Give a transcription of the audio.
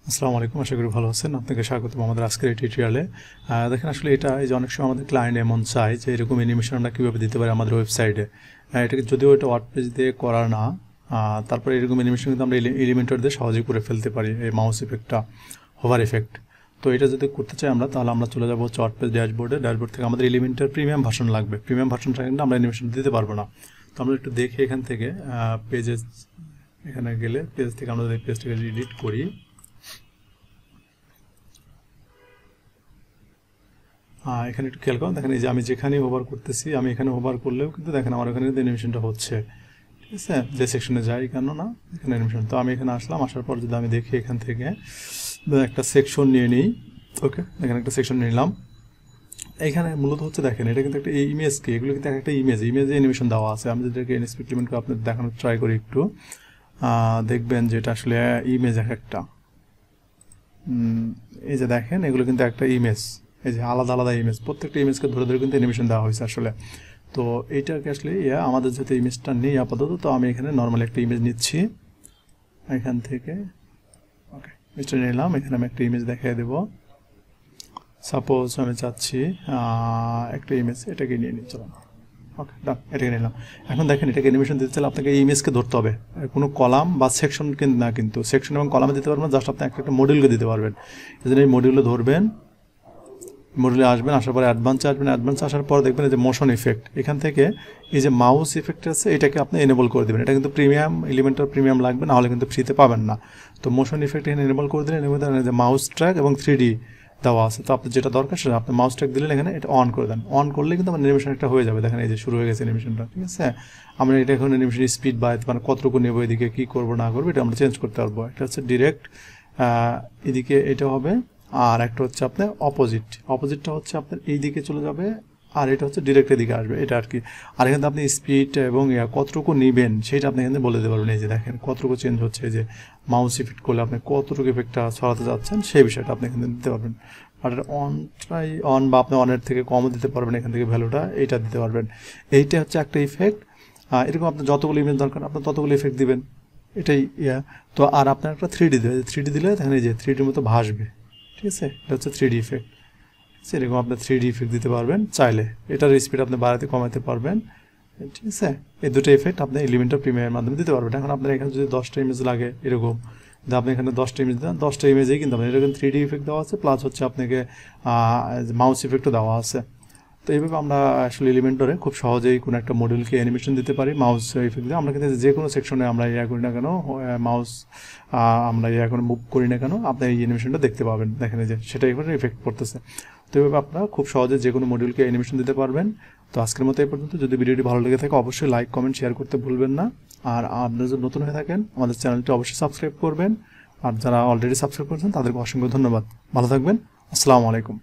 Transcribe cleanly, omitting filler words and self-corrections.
আসসালামু আলাইকুম, আশা করি ভালো আছেন। আপনাকে স্বাগতম আমাদের আজকের এই টিউটোরিয়ালে। দেখেন আসলে এটা এই যে অনেক সময় আমাদের ক্লায়েন্ট এমন চায় যে এরকম অ্যানিমেশন আমরা কীভাবে দিতে পারি আমাদের ওয়েবসাইটে। এটাকে যদিও এটা ওয়ার্ডপ্রেস দিয়ে করা না, তারপরে এরকম অ্যানিমেশন কিন্তু আমরা এলিমেন্টর দিয়ে সহজেই করে ফেলতে পারি। এই মাউস ইফেক্টটা, হোভার ইফেক্ট। তো এটা যদি করতে চাই আমরা, তাহলে আমরা চলে যাবো হচ্ছে ওয়ার্ডপ্রেস ড্যাশবোর্ডে। ড্যাশবোর্ড থেকে আমাদের এলিমেন্টের প্রিমিয়াম ভার্সন লাগবে। প্রিমিয়াম ভার্সনটা কিন্তু আমরা অ্যানিমেশন দিতে পারবো না। তো আমরা একটু দেখে এখান থেকে পেজে এখানে গেলে পেজ থেকে আমরা এই পেজটাকে এডিট করি। এখানে একটু খেয়াল করুন, দেখেন এই যে আমি যেখানে হোভার করতেছি, আমি এখানে হোভার করলেও কিন্তু দেখেন আমার এখানে কিন্তু অ্যানিমেশনটা হচ্ছে। ঠিক আছে, যে সেকশনে যাই কেন না এখানে অ্যানিমেশন। তো আমি এখানে আসলাম, আসার পর যদি আমি দেখি এখান থেকে একটা সেকশন নিয়ে নিই। ওকে, এখানে একটা সেকশন নিলাম। এইখানে মূলত হচ্ছে দেখেন এটা কিন্তু একটা ইমেজ, কি এগুলো কিন্তু একটা ইমেজে অ্যানিমেশন দেওয়া আছে। আমি যদি এটাকে ইনস্পেক্ট এলিমেন্ট করে আপনাদের দেখানোর ট্রাই করি একটু, দেখবেন যে এটা আসলে ইমেজ একটা। এই যে দেখেন এগুলো কিন্তু একটা ইমেজ, এই যে আলাদা আলাদা ইমেজ, প্রত্যেকটা ইমেজকে ধরে ধরে কিন্তু অ্যানিমেশন দেওয়া হয়েছে আসলে। তো এইটাকে আসলে আমাদের যেহেতু ইমেজটা নেই আপাতত, তো আমি এখানে নর্মালি একটা ইমেজ নিচ্ছি এখান থেকে। ওকে, ইমেজটা নিলাম, এখানে আমি একটা ইমেজ দেখিয়ে দেবো। সাপোজ আমি চাচ্ছি একটা ইমেজ, এটাকে নিয়ে নিই, চলো। ওকে, ডান, এটাকে নিলাম। এখন দেখেন এটাকে অ্যানিমেশন দিতে চাইলে আপনাকে এই ইমেজকে ধরতে হবে, কোনো কলাম বা সেকশন কিন্তু না, কিন্তু সেকশন এবং কলামে দিতে পারবেন, জাস্ট আপনি একটা মডিউলকে দিতে পারবেন। এই জন্য এই মডিউলে ধরবেন, মডিউলে আসবেন, আসার পরে অ্যাডভান্সে আসবেন। অ্যাডভান্সে আসার পর দেখবেন এই যে মোশন ইফেক্ট, এখান থেকে এই যে মাউস ইফেক্ট আছে এটাকে আপনি এনেবল করে দেবেন। এটা কিন্তু প্রিমিয়াম, এলিমেন্টার প্রিমিয়াম লাগবে, না হলে কিন্তু ফ্রিতে পাবেন না। তো মোশন ইফেক্ট এখানে এনেবল করে দিলেন, এনেবল দেন যে মাউস ট্র্যাক এবং 3D দেওয়া আছে। তো আপনার যেটা দরকার সেটা আপনি মাউস ট্র্যাক দিলেন, এখানে এটা অন করে দেন। অন করলে কিন্তু আমার অ্যানিমেশন একটা হয়ে যাবে। দেখেন এই যে শুরু হয়ে গেছে অ্যানিমেশনটা। ঠিক আছে, আমরা এটা এখন অ্যানিমেশন স্পিড বা মানে কতটুকু নেবো, এদিকে কী করবো না করবো এটা আমরা চেঞ্জ করতে পারবো। এটা হচ্ছে ডিরেক্ট এদিকে এটা হবে, আর একটা হচ্ছে আপনার অপোজিটটা হচ্ছে আপনার এই দিকে চলে যাবে, আর এটা হচ্ছে ডিরেক্ট এদিকে আসবে, এটা আর কি। আর এখানে আপনি স্পিড এবং কতটুকু নেবেন সেটা আপনি এখানে বলে দিতে পারবেন। এই যে দেখেন কতটুকু চেঞ্জ হচ্ছে, এই যে মাউস ইফেক্ট করলে আপনি কতটুকু ইফেক্টটা ছড়াতে যাচ্ছেন সেই বিষয়টা আপনি এখানে দিতে পারবেন। আর অন বা আপনি অনের থেকে কমও দিতে পারবেন, এখান থেকে ভ্যালুটা এইটা দিতে পারবেন। এইটা হচ্ছে একটা ইফেক্ট। এরকম আপনার যতগুলো ইমেজ দরকার আপনার ততগুলো ইফেক্ট দিবেন, এটাই তো আর আপনার একটা 3D দেবে, 3D দিলে দেখেন এই যে 3Dর মতো ভাসবে। ঠিক আছে, এটা হচ্ছে 3D ইফেক্ট। সেরকম আপনি 3D ইফেক্ট দিতে পারবেন চাইলে, এটার স্পিড আপনি বাড়াতে কমাতে পারবেন। ঠিক আছে, এই দুটো ইফেক্ট আপনি এলিমেন্টর প্রিমিয়ামের মাধ্যমে দিতে পারবেন। এখন আপনার এখানে যদি 10টা ইমেজ লাগে এরকম, যদি আপনি এখানে 10টা ইমেজ দেন, 10টা ইমেজেই কিন্তু আপনার এরকম 3D ইফেক্ট দেওয়া আছে, প্লাস হচ্ছে আপনাকে মাউস ইফেক্টও দেওয়া আছে। তো এইভাবে আমরা আসলে এলিমেন্টরে খুব সহজেই কোনো একটা মডিউলকে অ্যানিমেশন দিতে পারি মাউস ইফেক্ট দিয়ে। আমরা কিন্তু যে কোনো সেকশনে আমরা করি না কেন, মাউস আমরা কোনো মুভ করি না কেন, আপনি এই অ্যানিমেশনটা দেখতে পাবেন। দেখেন যে সেটা এখানে ইফেক্ট করতেছে। তো এইভাবে আপনারা খুব সহজে যে কোনো মডিউলকে অ্যানিমেশন দিতে পারবেন। তো আজকের মতো এই পর্যন্ত। যদি ভিডিওটি ভালো লেগে থাকে অবশ্যই লাইক, কমেন্ট, শেয়ার করতে ভুলবেন না। আর আপনারা যদি নতুন হয়ে থাকেন আমাদের চ্যানেলটি অবশ্যই সাবস্ক্রাইব করবেন। আর যারা অলরেডি সাবস্ক্রাইব করেছেন তাদেরকে অসংখ্য ধন্যবাদ। ভালো থাকবেন, আসসালামু আলাইকুম।